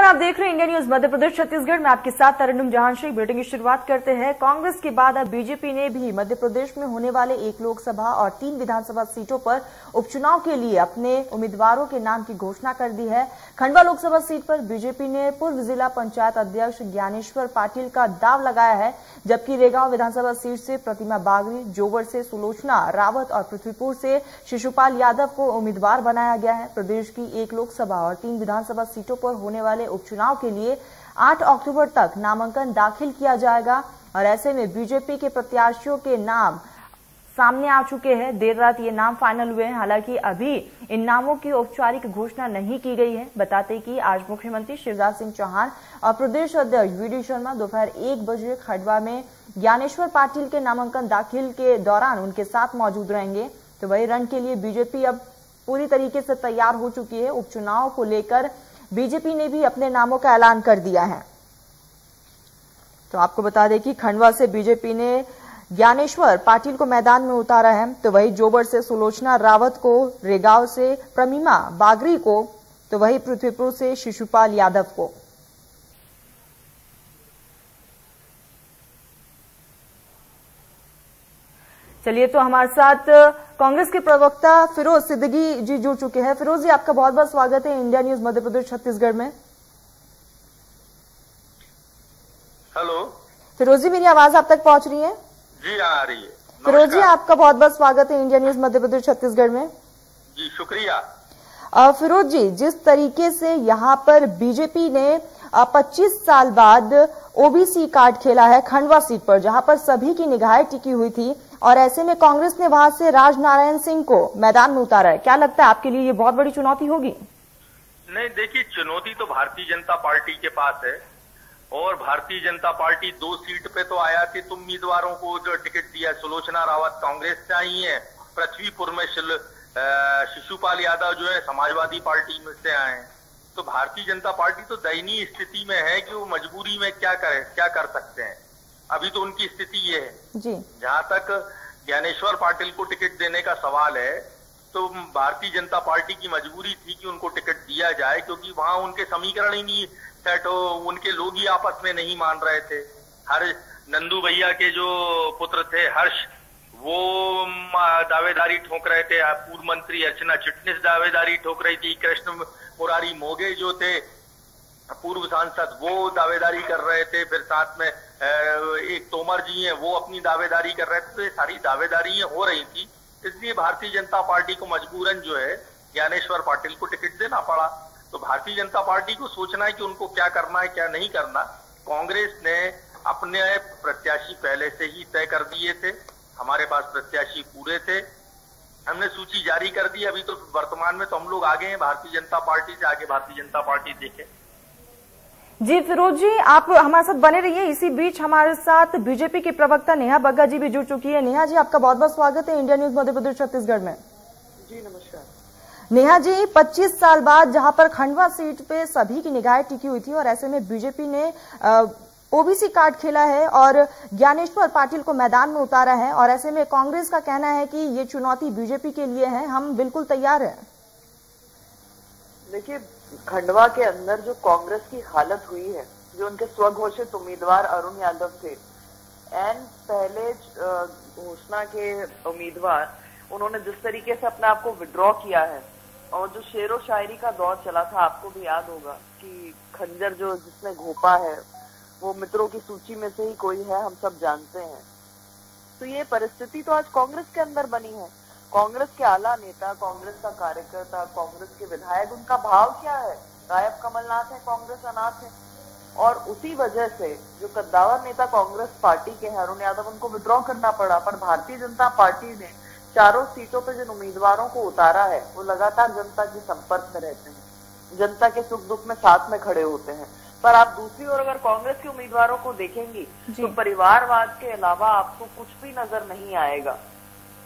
आप देख रहे हैं इंडिया न्यूज मध्य प्रदेश छत्तीसगढ़ में आपके साथ तरन्नुम जहां शेख। बुलेटिन की शुरुआत करते हैं। कांग्रेस के बाद अब बीजेपी ने भी मध्य प्रदेश में होने वाले 1 लोकसभा और 3 विधानसभा सीटों पर उपचुनाव के लिए अपने उम्मीदवारों के नाम की घोषणा कर दी है। खंडवा लोकसभा सीट पर बीजेपी ने पूर्व जिला पंचायत अध्यक्ष ज्ञानेश्वर पाटिल का दाव लगाया है, जबकि रेगांव विधानसभा सीट से प्रतिमा बागरी, जोवर से सुलोचना रावत और पृथ्वीपुर से शिशुपाल यादव को उम्मीदवार बनाया गया है। प्रदेश की 1 लोकसभा और 3 विधानसभा सीटों पर होने वाले उपचुनाव के लिए 8 अक्टूबर तक नामांकन दाखिल किया जाएगा और ऐसे में बीजेपी के प्रत्याशियों के नाम सामने आ चुके हैं। देर रात ये नाम फाइनल हुए हैं। हालांकि अभी इन नामों की औपचारिक घोषणा नहीं की गई है। बताते कि आज मुख्यमंत्री शिवराज सिंह चौहान और प्रदेश अध्यक्ष वी.डी. शर्मा दोपहर 1 बजे खंडवा में ज्ञानेश्वर पाटिल के नामांकन दाखिल के दौरान उनके साथ मौजूद रहेंगे। तो वही रण के लिए बीजेपी अब पूरी तरीके से तैयार हो चुकी है। उपचुनाव को लेकर बीजेपी ने भी अपने नामों का ऐलान कर दिया है। तो आपको बता दें कि खंडवा से बीजेपी ने ज्ञानेश्वर पाटिल को मैदान में उतारा है, तो वही जोबर से सुलोचना रावत को, रेगांव से प्रतिमा बागरी को, तो वही पृथ्वीपुर से शिशुपाल यादव को। चलिए, तो हमारे साथ कांग्रेस के प्रवक्ता फिरोज सिद्दीकी जी जुड़ चुके हैं। फिरोज जी, आपका बहुत बहुत स्वागत है इंडिया न्यूज मध्य प्रदेश छत्तीसगढ़ में। हेलो फिरोज जी, मेरी आवाज आप तक पहुंच रही है? जी, आ रही है। फिरोज जी, आपका बहुत बहुत स्वागत है इंडिया न्यूज मध्य प्रदेश छत्तीसगढ़ में। जी, शुक्रिया। फिरोज जी, जिस तरीके से यहाँ पर बीजेपी ने 25 साल बाद ओबीसी कार्ड खेला है खंडवा सीट पर, जहां पर सभी की निगाहें टिकी हुई थी, और ऐसे में कांग्रेस ने वहां से राजनारायण सिंह को मैदान में उतारा है, क्या लगता है आपके लिए ये बहुत बड़ी चुनौती होगी? नहीं, देखिए, चुनौती तो भारतीय जनता पार्टी के पास है और भारतीय जनता पार्टी 2 सीट पे तो आयातित उम्मीदवारों को जो टिकट दिया, सुलोचना रावत कांग्रेस से आई है, पृथ्वीपुर में शिशुपाल यादव जो है समाजवादी पार्टी में से आए हैं। तो भारतीय जनता पार्टी तो दयनीय स्थिति में है कि वो मजबूरी में क्या कर सकते हैं। अभी तो उनकी स्थिति ये है जी। जहां तक ज्ञानेश्वर पाटिल को टिकट देने का सवाल है, तो भारतीय जनता पार्टी की मजबूरी थी कि उनको टिकट दिया जाए, क्योंकि वहां उनके समीकरण ही नहीं सेट हो, उनके लोग ही आपस में नहीं मान रहे थे। नंदू भैया के जो पुत्र थे हर्ष, वो दावेदारी ठोक रहे थे, पूर्व मंत्री अर्चना चिटनिस दावेदारी ठोक रही थी, कृष्ण मुरारी मोगे जो थे पूर्व सांसद, वो दावेदारी कर रहे थे, फिर साथ में एक तोमर जी हैं, वो अपनी दावेदारी कर रहे थे। तो ये सारी दावेदारियां हो रही थी, इसलिए भारतीय जनता पार्टी को मजबूरन जो है ज्ञानेश्वर पाटिल को टिकट देना पड़ा। तो भारतीय जनता पार्टी को सोचना है कि उनको क्या करना है क्या नहीं करना। कांग्रेस ने अपने प्रत्याशी पहले से ही तय कर दिए थे, हमारे पास प्रत्याशी पूरे थे, हमने सूची जारी कर दी। अभी तो वर्तमान में तो हम लोग आगे हैं भारतीय जनता पार्टी से, आगे भारतीय जनता पार्टी देखे। जी फिरोज जी, आप हमारे साथ बने रहिए। इसी बीच हमारे साथ बीजेपी के प्रवक्ता नेहा बग्गा जी भी जुड़ चुकी है। नेहा जी, आपका बहुत बहुत स्वागत है इंडिया न्यूज मध्य प्रदेश छत्तीसगढ़ में। जी नमस्कार। नेहा जी, 25 साल बाद जहां पर खंडवा सीट पे सभी की निगाहें टिकी हुई थी और ऐसे में बीजेपी ने ओबीसी कार्ड खेला है और ज्ञानेश्वर पाटिल को मैदान में उतारा है, और ऐसे में कांग्रेस का कहना है कि ये चुनौती बीजेपी के लिए है, हम बिल्कुल तैयार हैं। देखिए, खंडवा के अंदर जो कांग्रेस की हालत हुई है, जो उनके स्वघोषित उम्मीदवार अरुण यादव थे, एन पहले घोषणा के उम्मीदवार, उन्होंने जिस तरीके से अपने आप को विड्रॉ किया है, और जो शेरो शायरी का दौर चला था, आपको भी याद होगा कि खंजर जो जिसने घोपा है वो मित्रों की सूची में से ही कोई है, हम सब जानते हैं। तो ये परिस्थिति तो आज कांग्रेस के अंदर बनी है। कांग्रेस के आला नेता, कांग्रेस का कार्यकर्ता, कांग्रेस के विधायक, उनका भाव क्या है? गायब कमलनाथ है, कांग्रेस अनाथ है। और उसी वजह से जो कद्दावर नेता कांग्रेस पार्टी के हैं अरुण यादव, उनको विड्रॉ करना पड़ा। पर भारतीय जनता पार्टी ने चारों सीटों पर जिन उम्मीदवारों को उतारा है, वो लगातार जनता के संपर्क में रहते हैं, जनता के सुख दुख में साथ में खड़े होते हैं। पर आप दूसरी ओर अगर कांग्रेस के उम्मीदवारों को देखेंगी तो परिवारवाद के अलावा आपको कुछ भी नजर नहीं आएगा।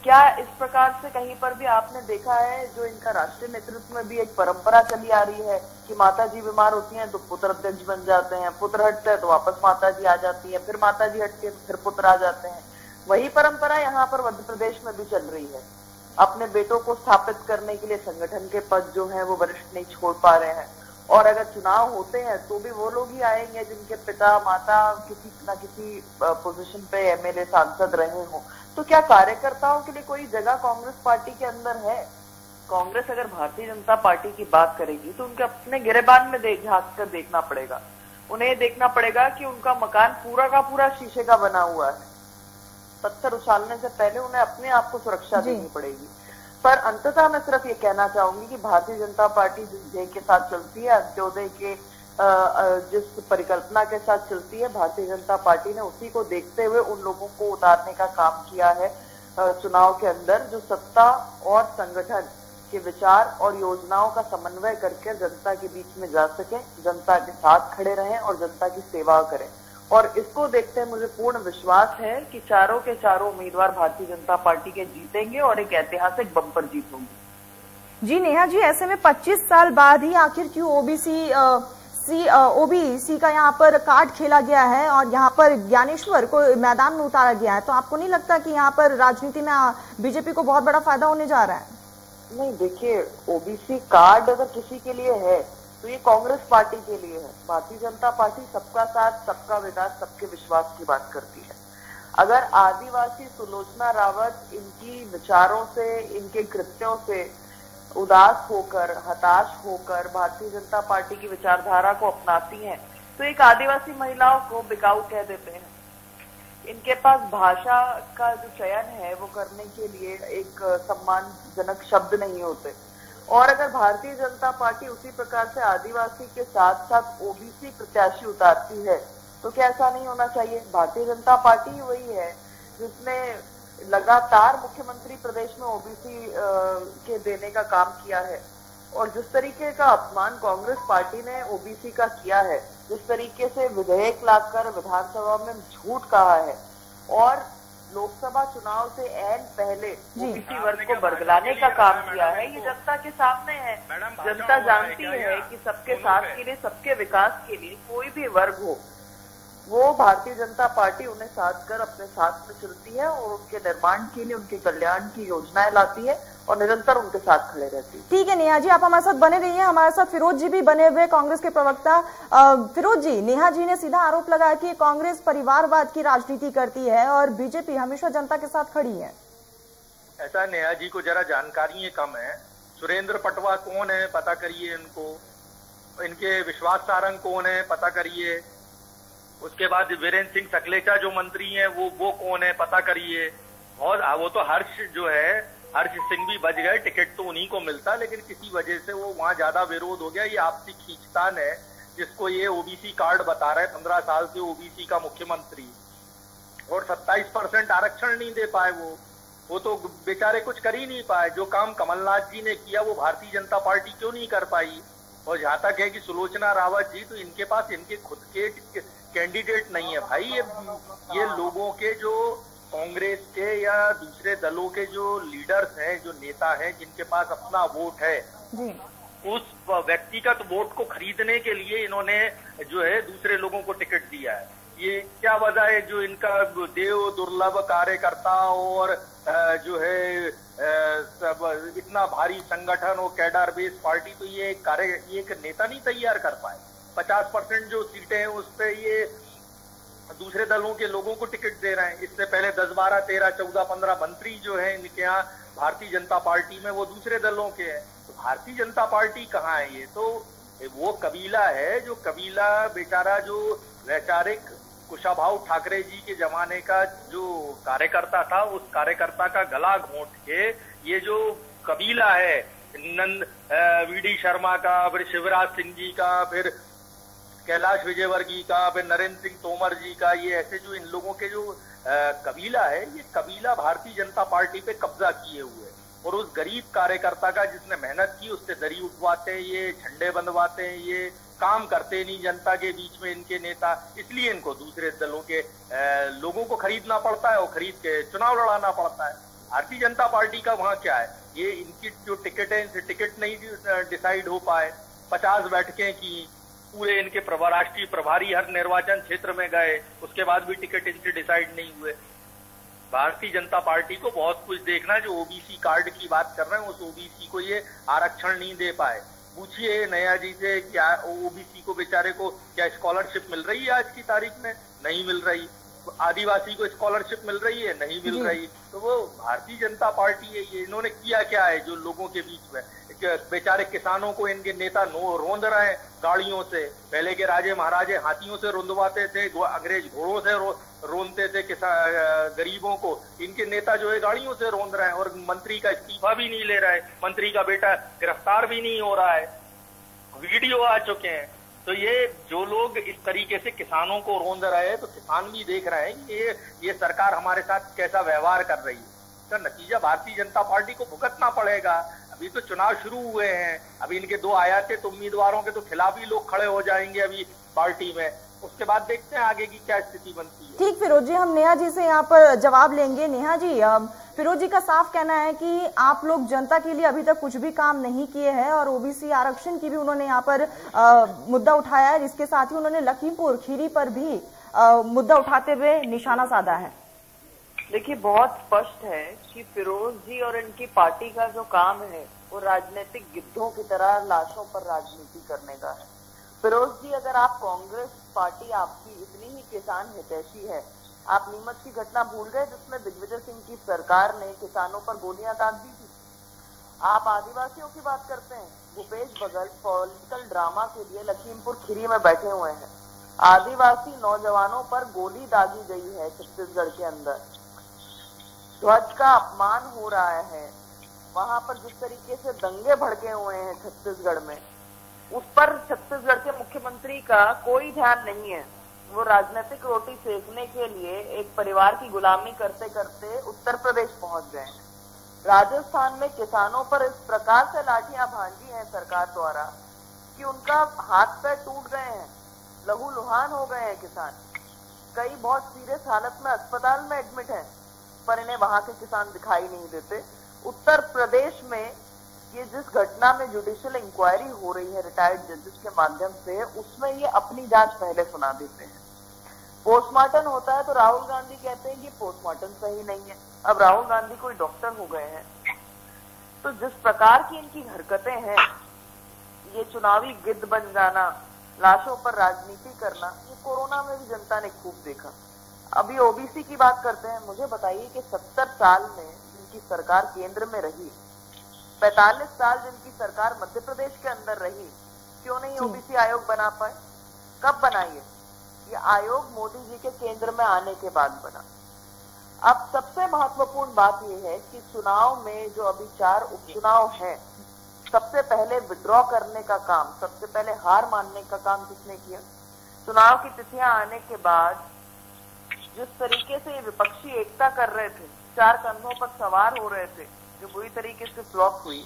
क्या इस प्रकार से कहीं पर भी आपने देखा है, जो इनका राष्ट्रीय नेतृत्व में भी एक परंपरा चली आ रही है कि माता जी बीमार होती हैं तो पुत्र अध्यक्ष बन जाते हैं, पुत्र हटते हैं तो वापस माता जी आ जाती है, फिर माता जी हटती है तो फिर पुत्र आ जाते हैं। वही परंपरा यहाँ पर मध्य प्रदेश में भी चल रही है। अपने बेटों को स्थापित करने के लिए संगठन के पद जो है वो वरिष्ठ नहीं छोड़ पा रहे हैं, और अगर चुनाव होते हैं तो भी वो लोग ही आएंगे जिनके पिता माता किसी न किसी पोजीशन पे एमएलए सांसद रहे हो। तो क्या कार्यकर्ताओं के लिए कोई जगह कांग्रेस पार्टी के अंदर है? कांग्रेस अगर भारतीय जनता पार्टी की बात करेगी तो उनके अपने गिरेबान में झांक कर देखना पड़ेगा। उन्हें देखना पड़ेगा कि उनका मकान पूरा का पूरा शीशे का बना हुआ है। पत्थर उछालने से पहले उन्हें अपने आप को सुरक्षा देनी पड़ेगी। पर अंततः मैं सिर्फ ये कहना चाहूंगी कि भारतीय जनता पार्टी जिस ध्येय के साथ चलती है, अंत्योदय के जिस परिकल्पना के साथ चलती है, भारतीय जनता पार्टी ने उसी को देखते हुए उन लोगों को उतारने का काम किया है चुनाव के अंदर, जो सत्ता और संगठन के विचार और योजनाओं का समन्वय करके जनता के बीच में जा सके, जनता के साथ खड़े रहें और जनता की सेवा करें। और इसको देखते हुए मुझे पूर्ण विश्वास है कि चारों के चारों उम्मीदवार भारतीय जनता पार्टी के जीतेंगे और एक ऐतिहासिक बम्पर जीत होगी। जी नेहा जी, ऐसे में 25 साल बाद ही आखिर क्यों ओबीसी का यहाँ पर कार्ड खेला गया है और यहाँ पर ज्ञानेश्वर को मैदान में उतारा गया है? तो आपको नहीं लगता कि यहाँ पर राजनीति में बीजेपी को बहुत बड़ा फायदा होने जा रहा है? नहीं, देखिए, ओबीसी कार्ड अगर किसी के लिए है तो ये कांग्रेस पार्टी के लिए है। भारतीय जनता पार्टी सबका साथ, सबका विकास, सबके विश्वास की बात करती है। अगर आदिवासी सुलोचना रावत इनकी विचारों से, इनके कृत्यों से उदास होकर, हताश होकर भारतीय जनता पार्टी की विचारधारा को अपनाती हैं, तो एक आदिवासी महिलाओं को बिकाऊ कह देते हैं। इनके पास भाषा का जो चयन है वो करने के लिए एक सम्मानजनक शब्द नहीं होते। और अगर भारतीय जनता पार्टी उसी प्रकार से आदिवासी के साथ साथ ओबीसी प्रत्याशी उतारती है तो क्या ऐसा नहीं होना चाहिए? भारतीय जनता पार्टी ही वही है जिसने लगातार मुख्यमंत्री प्रदेश में ओबीसी के देने का काम किया है। और जिस तरीके का अपमान कांग्रेस पार्टी ने ओबीसी का किया है, जिस तरीके से विधेयक लाकर विधानसभा में झूठ कहा है और लोकसभा चुनाव से ऐन पहले ओबीसी वर्ग को बरगलाने का काम किया है, ये जनता के सामने है। जनता जानती है कि सबके साथ के लिए, सबके विकास के लिए कोई भी वर्ग हो, वो भारतीय जनता पार्टी उन्हें साथ कर अपने साथ में चलती है और उनके निर्माण के लिए, उनके कल्याण की योजनाएं लाती है और निरंतर उनके साथ खड़े रहती है। ठीक है नेहा जी, आप हमारे साथ बने रहिए। हमारे साथ फिरोज जी भी बने हुए, कांग्रेस के प्रवक्ता। फिरोज जी, नेहा जी ने सीधा आरोप लगाया कि कांग्रेस परिवारवाद की राजनीति करती है और बीजेपी हमेशा जनता के साथ खड़ी है। ऐसा नेहा जी को जरा जानकारी कम है। सुरेंद्र पटवा कौन है पता करिए इनको, इनके विश्वास सारंग कौन है पता करिए। उसके बाद वीरेंद्र सिंह सकलेचा जो मंत्री हैं वो कौन है पता करिए। और वो तो हर्ष जो है, हर्ष सिंह भी बच गए, टिकट तो उन्हीं को मिलता, लेकिन किसी वजह से वो वहां ज्यादा विरोध हो गया। ये आपसी खींचतान है जिसको ये ओबीसी कार्ड बता रहा है। 15 साल से ओबीसी का मुख्यमंत्री और 27% आरक्षण नहीं दे पाए। वो तो बेचारे कुछ कर ही नहीं पाए। जो काम कमलनाथ जी ने किया वो भारतीय जनता पार्टी क्यों नहीं कर पाई। और जहां तक है कि सुलोचना रावत जी, तो इनके पास इनके खुद के कैंडिडेट नहीं है भाई। ये लोगों के जो कांग्रेस के या दूसरे दलों के जो लीडर्स हैं, जो नेता हैं, जिनके पास अपना वोट है, उस व्यक्तिगत वोट को खरीदने के लिए इन्होंने जो है दूसरे लोगों को टिकट दिया है। ये क्या वजह है जो इनका देव दुर्लभ कार्यकर्ता और जो है सब इतना भारी संगठन और कैडर बेस पार्टी, तो ये एक नेता नहीं तैयार कर पाए। 50% जो सीटें हैं उस पे ये दूसरे दलों के लोगों को टिकट दे रहे हैं। इससे पहले 10, 12, 13, 14, 15 मंत्री जो हैं इनके यहाँ भारतीय जनता पार्टी में, वो दूसरे दलों के हैं। तो भारतीय जनता पार्टी कहाँ है? ये तो वो कबीला है, जो कबीला बेचारा जो वैचारिक कुशाभाऊ ठाकरे जी के जमाने का जो कार्यकर्ता था, उस कार्यकर्ता का गला घोंट के ये जो कबीला है, वीडी शर्मा का, फिर शिवराज सिंह जी का, फिर कैलाश विजयवर्गीय का, फिर नरेंद्र सिंह तोमर जी का, ये ऐसे जो इन लोगों के जो कबीला है, ये कबीला भारतीय जनता पार्टी पे कब्जा किए हुए है। और उस गरीब कार्यकर्ता का जिसने मेहनत की, उससे दरी उठवाते हैं, ये झंडे बंधवाते हैं, ये काम करते नहीं जनता के बीच में इनके नेता। इसलिए इनको दूसरे दलों के लोगों को खरीदना पड़ता है और खरीद के चुनाव लड़ाना पड़ता है। भारतीय जनता पार्टी का वहां क्या है? ये इनकी जो टिकट है, इनसे टिकट नहीं डिसाइड हो पाए। 50 बैठकें की, पूरे इनके राष्ट्रीय प्रभारी हर निर्वाचन क्षेत्र में गए, उसके बाद भी टिकट इनसे डिसाइड नहीं हुए। भारतीय जनता पार्टी को बहुत कुछ देखना है। जो ओबीसी कार्ड की बात कर रहे हैं, उस ओबीसी को ये आरक्षण नहीं दे पाए। पूछिए नया जी से, क्या ओबीसी को बेचारे को क्या स्कॉलरशिप मिल रही है आज की तारीख में? नहीं मिल रही। आदिवासी को स्कॉलरशिप मिल रही है? नहीं मिल रही। तो वो भारतीय जनता पार्टी है, ये इन्होंने किया क्या है जो लोगों के बीच में? बेचारे किसानों को इनके नेता रोंद रहे हैं गाड़ियों से। पहले के राजे महाराजे हाथियों से रोंदवाते थे, अंग्रेज घोड़ों से रोंदते थे गरीबों को। इनके नेता जो है गाड़ियों से रोंद रहे हैं, और मंत्री का इस्तीफा भी नहीं ले रहा है, मंत्री का बेटा गिरफ्तार भी नहीं हो रहा है, वीडियो आ चुके हैं। तो ये जो लोग इस तरीके से किसानों को रोंद रहे हैं, तो किसान भी देख रहे हैं कि ये सरकार हमारे साथ कैसा व्यवहार कर रही है। इसका नतीजा भारतीय जनता पार्टी को भुगतना पड़ेगा। अभी तो चुनाव शुरू हुए हैं, अभी इनके 2 आयातित उम्मीदवारों के तो खिलाफ ही लोग खड़े हो जाएंगे अभी पार्टी में। उसके बाद देखते हैं आगे की क्या स्थिति बनती है। ठीक फिरोज जी, हम नेहा जी से यहाँ पर जवाब लेंगे। नेहा जी, फिरोज जी का साफ कहना है कि आप लोग जनता के लिए अभी तक कुछ भी काम नहीं किए हैं, और ओबीसी आरक्षण की भी उन्होंने यहाँ पर मुद्दा उठाया है, जिसके साथ ही उन्होंने लखीमपुर खीरी पर भी मुद्दा उठाते हुए निशाना साधा है। देखिए, बहुत स्पष्ट है कि फिरोज जी और इनकी पार्टी का जो काम है वो राजनीतिक गिद्धों की तरह लाशों पर राजनीति करने का है। फिरोज जी, अगर आप कांग्रेस पार्टी आपकी इतनी ही किसान हितैषी है, आप नीमच की घटना भूल गए जिसमें दिग्विजय सिंह की सरकार ने किसानों पर गोलियां दाग दी थी। आप आदिवासियों की बात करते हैं, भूपेश बघेल पॉलिटिकल ड्रामा के लिए लखीमपुर खीरी में बैठे हुए हैं। आदिवासी नौजवानों पर गोली दागी गई है छत्तीसगढ़ के अंदर, ध्वज का अपमान हो रहा है, वहां पर जिस तरीके से दंगे भड़के हुए हैं छत्तीसगढ़ में, उस पर छत्तीसगढ़ के मुख्यमंत्री का कोई ध्यान नहीं है। वो राजनीतिक रोटी सेकने के लिए एक परिवार की गुलामी करते करते उत्तर प्रदेश पहुंच गए हैं। राजस्थान में किसानों पर इस प्रकार से लाठियां भांजी हैं सरकार द्वारा कि उनका हाथ पैर टूट गए हैं, लहूलुहान हो गए हैं किसान। कई बहुत सीरियस हालत में अस्पताल में एडमिट हैं, पर इन्हें वहां के किसान दिखाई नहीं देते। उत्तर प्रदेश में ये जिस घटना में जुडिशियल इंक्वायरी हो रही है रिटायर्ड जजेस के माध्यम से, उसमें ये अपनी जांच पहले सुना देते हैं। पोस्टमार्टम होता है तो राहुल गांधी कहते हैं कि पोस्टमार्टम सही नहीं है। अब राहुल गांधी कोई डॉक्टर हो गए हैं। तो जिस प्रकार की इनकी हरकतें हैं, ये चुनावी गिद्ध बन जाना, लाशों पर राजनीति करना, ये कोरोना में भी जनता ने खूब देखा। अभी ओबीसी की बात करते हैं। मुझे बताइए कि 70 साल में जिनकी सरकार केंद्र में रही, 45 साल जिनकी सरकार मध्य प्रदेश के अंदर रही, क्यों नहीं ओबीसी आयोग बना पाए? कब बनाइए? ये आयोग मोदी जी के केंद्र में आने के बाद बना। अब सबसे महत्वपूर्ण बात यह है कि चुनाव में जो अभी 4 उपचुनाव हैं, सबसे पहले विड्रॉ करने का काम, सबसे पहले हार मानने का काम किसने किया? चुनाव की तिथियां आने के बाद जिस तरीके से ये विपक्षी एकता कर रहे थे, 4 कंधों पर सवार हो रहे थे, जो बुरी तरीके से फ्लॉप हुई,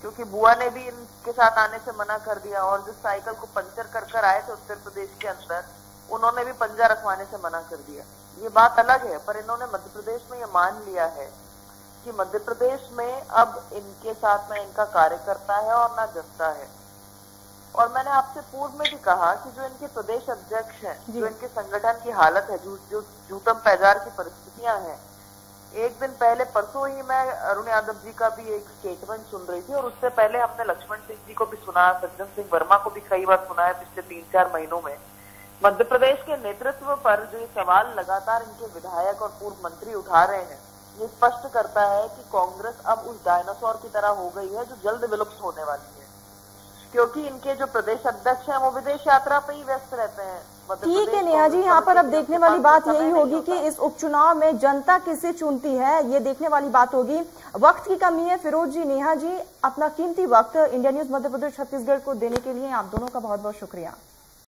क्योंकि बुआ ने भी इनके साथ आने से मना कर दिया, और जिस साइकिल को पंचर कर कर आए थे उत्तर प्रदेश के अंदर, उन्होंने भी पंजा रखवाने से मना कर दिया। ये बात अलग है, पर इन्होंने मध्य प्रदेश में ये मान लिया है कि मध्य प्रदेश में अब इनके साथ ना इनका कार्यकर्ता है और ना जनता है। और मैंने आपसे पूर्व में भी कहा कि जो इनके प्रदेश अध्यक्ष हैं, जो इनके संगठन की हालत है, जो जूतम पैजार की परिस्थितियां हैं, एक दिन पहले परसों ही मैं अरुण यादव जी का भी एक स्टेटमेंट सुन रही थी, और उससे पहले हमने लक्ष्मण सिंह जी को भी सुना, सज्जन सिंह वर्मा को भी कई बार सुना है पिछले 3-4 महीनों में। मध्य प्रदेश के नेतृत्व पर जो ये सवाल लगातार इनके विधायक और पूर्व मंत्री उठा रहे हैं, ये स्पष्ट करता है कि कांग्रेस अब उस डायनासोर की तरह हो गई है जो जल्द विलुप्त होने वाली है, क्योंकि इनके जो प्रदेश अध्यक्ष हैं वो विदेश यात्रा पे ही व्यस्त रहते हैं। ठीक है नेहा जी, यहाँ पर अब देखने वाली बात यही होगी कि इस उपचुनाव में जनता किसे चुनती है, ये देखने वाली बात होगी। वक्त की कमी है। फिरोज जी, नेहा जी, अपना कीमती वक्त इंडिया न्यूज मध्य प्रदेश छत्तीसगढ़ को देने के लिए आप दोनों का बहुत बहुत शुक्रिया।